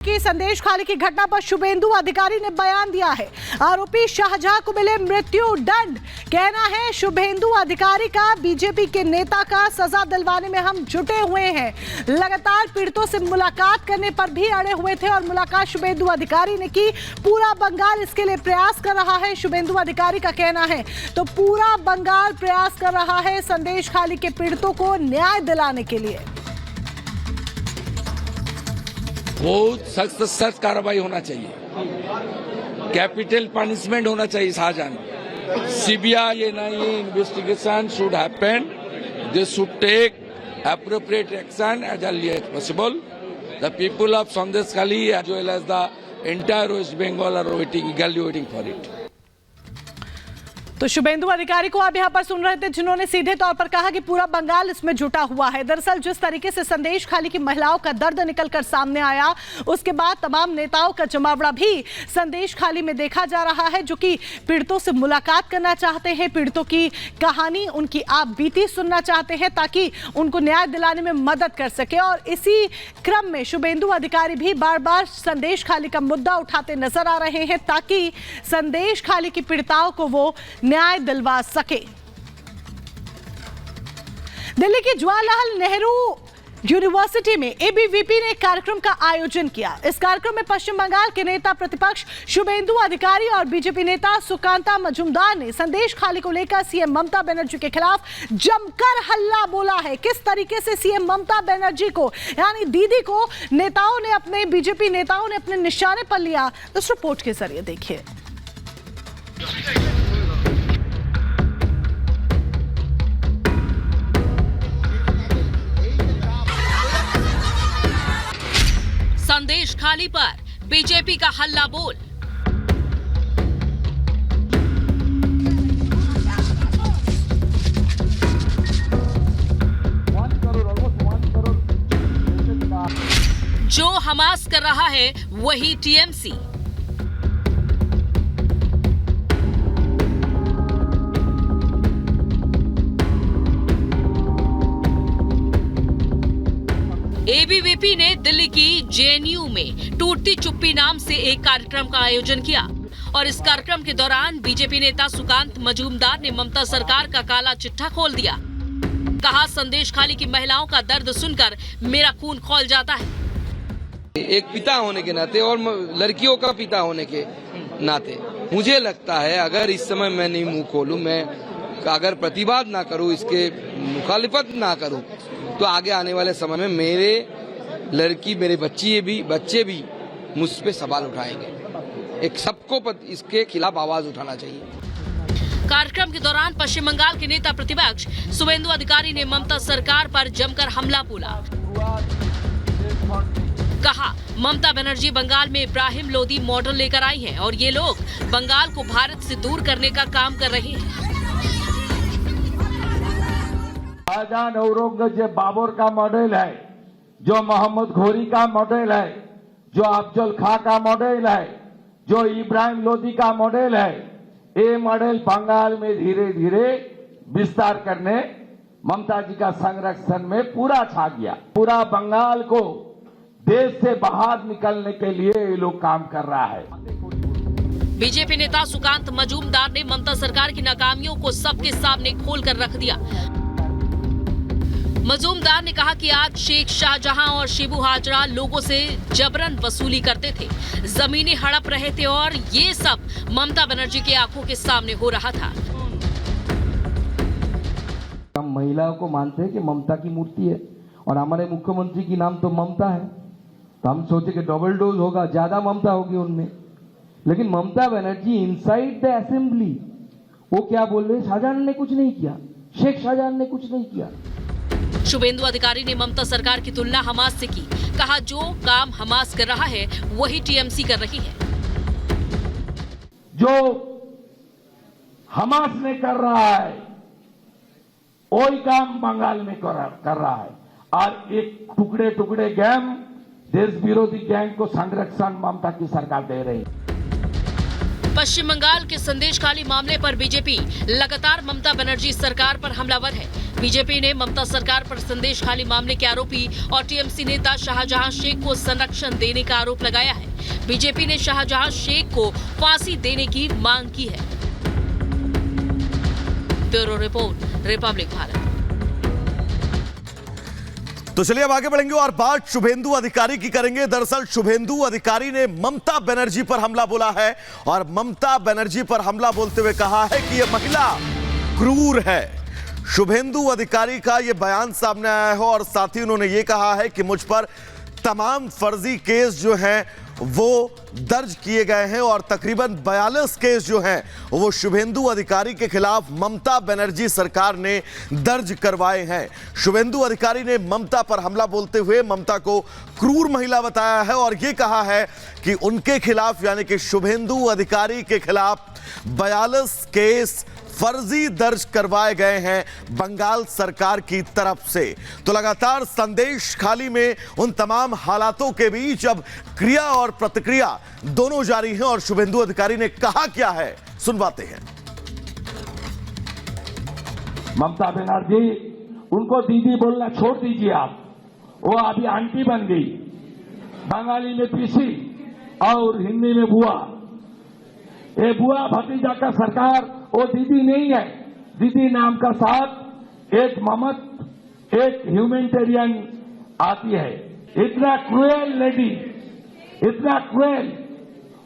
की संदेश खाली की घटना पर शुभेंदु अधिकारी ने बयान दिया है। आरोपी शाहजहां को मिले मृत्यु दंड। कहना है शुभेंदु अधिकारी का, बीजेपी के नेता का सजा दिलवाने में हम जुटे हुए हैं। लगातार पीड़ितों से मुलाकात करने पर भी अड़े हुए थे और मुलाकात शुभेंदु अधिकारी ने की। पूरा बंगाल इसके लिए प्रयास कर रहा है, शुभेंदु अधिकारी का कहना है। तो पूरा बंगाल प्रयास कर रहा है संदेश खाली के पीड़ितों को न्याय दिलाने के लिए। बहुत सख्त कार्रवाई होना चाहिए, कैपिटल पनिशमेंट होना चाहिए Shahjahan. CBI NIA investigation should happen, they should take appropriate action as early as possible. The people of Sandesh Khali as well as the entire West Bengal are eagerly waiting for it. तो शुभेंदु अधिकारी को आप यहाँ पर सुन रहे थे, जिन्होंने सीधे तौर पर कहा कि पूरा बंगाल इसमें जुटा हुआ है। दरअसल जिस तरीके से संदेश खाली की महिलाओं का दर्द निकलकर सामने आया, उसके बाद तमाम नेताओं का जमावड़ा भी संदेश खाली में देखा जा रहा है, जो कि पीड़ितों से मुलाकात करना चाहते हैं, पीड़ितों की कहानी, उनकी आप बीती सुनना चाहते हैं ताकि उनको न्याय दिलाने में मदद कर सके। और इसी क्रम में शुभेंदु अधिकारी भी बार बार संदेश खाली का मुद्दा उठाते नजर आ रहे हैं ताकि संदेश खाली की पीड़िताओं को वो न्याय दिलवा सके। दिल्ली की जवाहरलाल नेहरू यूनिवर्सिटी में एबीवीपी ने कार्यक्रम का आयोजन किया। इस कार्यक्रम में पश्चिम बंगाल के नेता प्रतिपक्ष शुभेंदु अधिकारी और बीजेपी नेता सुकांता मजूमदार ने संदेश खाली को लेकर सीएम ममता बनर्जी के खिलाफ जमकर हल्ला बोला है। किस तरीके से सीएम ममता बनर्जी को, यानी दीदी को, बीजेपी नेताओं ने अपने निशाने पर लिया, इस रिपोर्ट के जरिए देखिए। संदेश खाली पर बीजेपी का हल्ला बोल। जो हमास कर रहा है वही टीएमसी। एबीवीपी ने दिल्ली की जेएनयू में टूटती चुप्पी नाम से एक कार्यक्रम का आयोजन किया और इस कार्यक्रम के दौरान बीजेपी नेता सुकांत मजूमदार ने ममता सरकार का काला चिट्ठा खोल दिया। कहा, संदेश खाली की महिलाओं का दर्द सुनकर मेरा खून खौल जाता है। एक पिता होने के नाते और लड़कियों का पिता होने के नाते मुझे लगता है अगर इस समय मैं नहीं मुंह खोलूं, मैं अगर प्रतिवाद ना करूं, इसके मुखालिफत ना करूं, तो आगे आने वाले समय में मेरे लड़की, मेरे बच्चे भी मुझ पे सवाल उठाएंगे। एक सबको इसके खिलाफ आवाज उठाना चाहिए। कार्यक्रम के दौरान पश्चिम बंगाल के नेता प्रतिपक्ष शुभेंदु अधिकारी ने ममता सरकार पर जमकर हमला बोला। कहा, ममता बनर्जी बंगाल में इब्राहिम लोदी मॉडल लेकर आई हैं और ये लोग बंगाल को भारत से दूर करने का काम कर रहे हैं। शाहजहां औरंगजेब बाबर का मॉडल है, जो मोहम्मद घोरी का मॉडल है, जो अफजल खां का मॉडल है, जो इब्राहिम लोदी का मॉडल है, ये मॉडल बंगाल में धीरे धीरे विस्तार करने ममता जी का संरक्षण में पूरा छा गया। पूरा बंगाल को देश से बाहर निकलने के लिए ये लोग काम कर रहा है। बीजेपी नेता सुकांत मजूमदार ने ममता सरकार की नाकामियों को सबके सामने खोलकर रख दिया। मजूमदार ने कहा कि आज शेख शाहजहां और शिबू हाजरा लोगों से जबरन वसूली करते थे, जमीनें हड़प रहे थे और ये सब ममता बनर्जी की आंखों के सामने हो रहा था। हम महिलाओं को मानते हैं कि ममता की मूर्ति है और हमारे मुख्यमंत्री की नाम तो ममता है, तो हम सोचे कि डबल डोज होगा, ज्यादा ममता होगी उनमें। लेकिन Mamata Banerjee inside the assembly वो क्या बोल रहे, शाहजहां ने कुछ नहीं किया, शेख शाहजहां ने कुछ नहीं किया। शुभेंदु अधिकारी ने ममता सरकार की तुलना हमास से की। कहा, जो काम हमास कर रहा है वही टीएमसी कर रही है। जो हमास ने कर रहा है वही काम बंगाल में कर रहा है और एक टुकड़े टुकड़े गैंग, देश विरोधी गैंग को संरक्षण ममता की सरकार दे रही है। पश्चिम बंगाल के संदेशखाली मामले पर बीजेपी लगातार ममता बनर्जी सरकार पर हमलावर है। बीजेपी ने ममता सरकार पर संदेशखाली मामले के आरोपी और टीएमसी नेता शाहजहां शेख को संरक्षण देने का आरोप लगाया है। बीजेपी ने शाहजहां शेख को फांसी देने की मांग की है। Bureau report, Republic Bharat. तो चलिए अब आगे बढ़ेंगे और बात शुभेंदु अधिकारी की करेंगे। दरअसल शुभेंदु अधिकारी ने ममता बनर्जी पर हमला बोला है और ममता बनर्जी पर हमला बोलते हुए कहा है कि यह महिला क्रूर है। शुभेंदु अधिकारी का यह बयान सामने आया है और साथ ही उन्होंने यह कहा है कि मुझ पर तमाम फर्जी केस जो हैं वो दर्ज किए गए हैं और तकरीबन 42 केस जो हैं वो शुभेंदु अधिकारी के खिलाफ ममता बनर्जी सरकार ने दर्ज करवाए हैं। शुभेंदु अधिकारी ने ममता पर हमला बोलते हुए ममता को क्रूर महिला बताया है और ये कहा है कि उनके खिलाफ यानी कि शुभेंदु अधिकारी के खिलाफ 42 केस फर्जी दर्ज करवाए गए हैं बंगाल सरकार की तरफ से। तो लगातार संदेश खाली में उन तमाम हालातों के बीच अब क्रिया और प्रतिक्रिया दोनों जारी हैं और शुभेंदु अधिकारी ने कहा क्या है सुनवाते हैं। ममता बनर्जी, उनको दीदी बोलना छोड़ दीजिए आप, वो अभी आंटी बन गई। बंगाली में पीसी और हिंदी में बुआ। ये बुआ भतीजा का सरकार वो दीदी नहीं है। दीदी नाम का साथ एक ममत, एक ह्यूमैनिटेरियन आती है। इतना क्रूएल लेडी, इतना क्रूएल।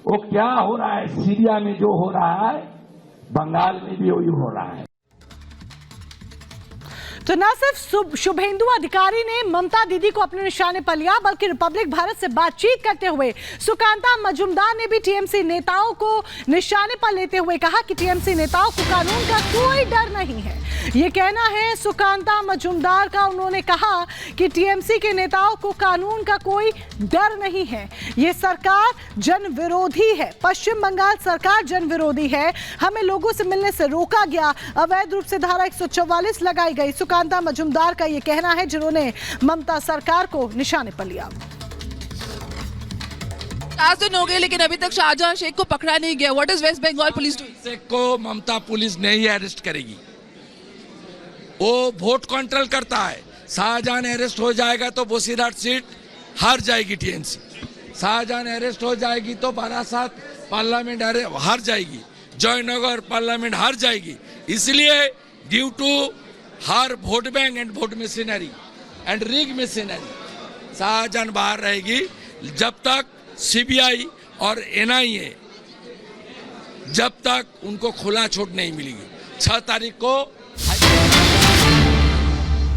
वो क्या हो रहा है सीरिया में, जो हो रहा है बंगाल में भी वही हो रहा है। तो न सिर्फ शुभेंदु अधिकारी ने ममता दीदी को अपने निशाने पर लिया बल्कि रिपब्लिक भारत से बातचीत करते हुए सुकांता मजूमदार ने भी टीएमसी नेताओं को निशाने पर लेते हुए कहा कि टीएमसी नेताओं को कानून का कोई डर नहीं है। ये कहना है सुकांता मजूमदार का। उन्होंने कहा कि टीएमसी के नेताओं को कानून का कोई डर नहीं है। ये सरकार जन विरोधी है। पश्चिम बंगाल सरकार जन विरोधी है। हमें लोगों से मिलने से रोका गया। अवैध रूप से धारा 144 लगाई गई। सुकांता मजूमदार का ये कहना है, जिन्होंने ममता सरकार को निशाने पर लिया। 4 दिन हो गए लेकिन अभी तक शाहजहां शेख को पकड़ा नहीं गया। What is West Bengal police doing? Sheikh को ममता पुलिस नहीं अरेस्ट करेगी। वो वोट कंट्रोल करता है। शाहजहां अरेस्ट हो जाएगा तो बोसीघाट सीट हार जाएगी टीएमसी। शाहजहां अरेस्ट हो जाएगी तो बारासात पार्लियामेंट हार जाएगी। जयनगर पार्लियामेंट हार जाएगी। इसलिए due to her vote bank and vote machinery and rig machinery Shahjahan बाहर रहेगी जब तक सीबीआई और एनआईए जब तक उनको खुला छूट नहीं मिलेगी। 6 तारीख को।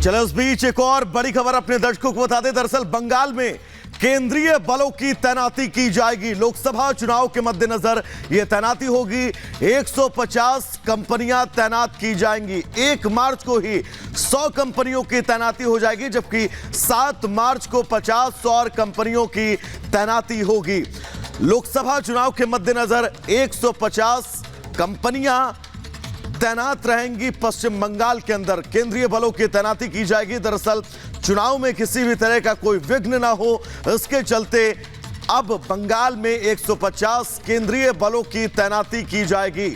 चलो इस बीच एक और बड़ी खबर अपने दर्शकों को बता दें। दरअसल बंगाल में केंद्रीय बलों की तैनाती की जाएगी। लोकसभा चुनाव के मद्देनजर यह तैनाती होगी। 150 कंपनियां तैनात की जाएंगी। 1 मार्च को ही 100 कंपनियों की तैनाती हो जाएगी, जबकि 7 मार्च को 50 और कंपनियों की तैनाती होगी। लोकसभा चुनाव के मद्देनजर 150 कंपनियां तैनात रहेंगी पश्चिम बंगाल के अंदर। केंद्रीय बलों की तैनाती की जाएगी। दरअसल चुनाव में किसी भी तरह का कोई विघ्न ना हो, इसके चलते अब बंगाल में 150 केंद्रीय बलों की तैनाती की जाएगी।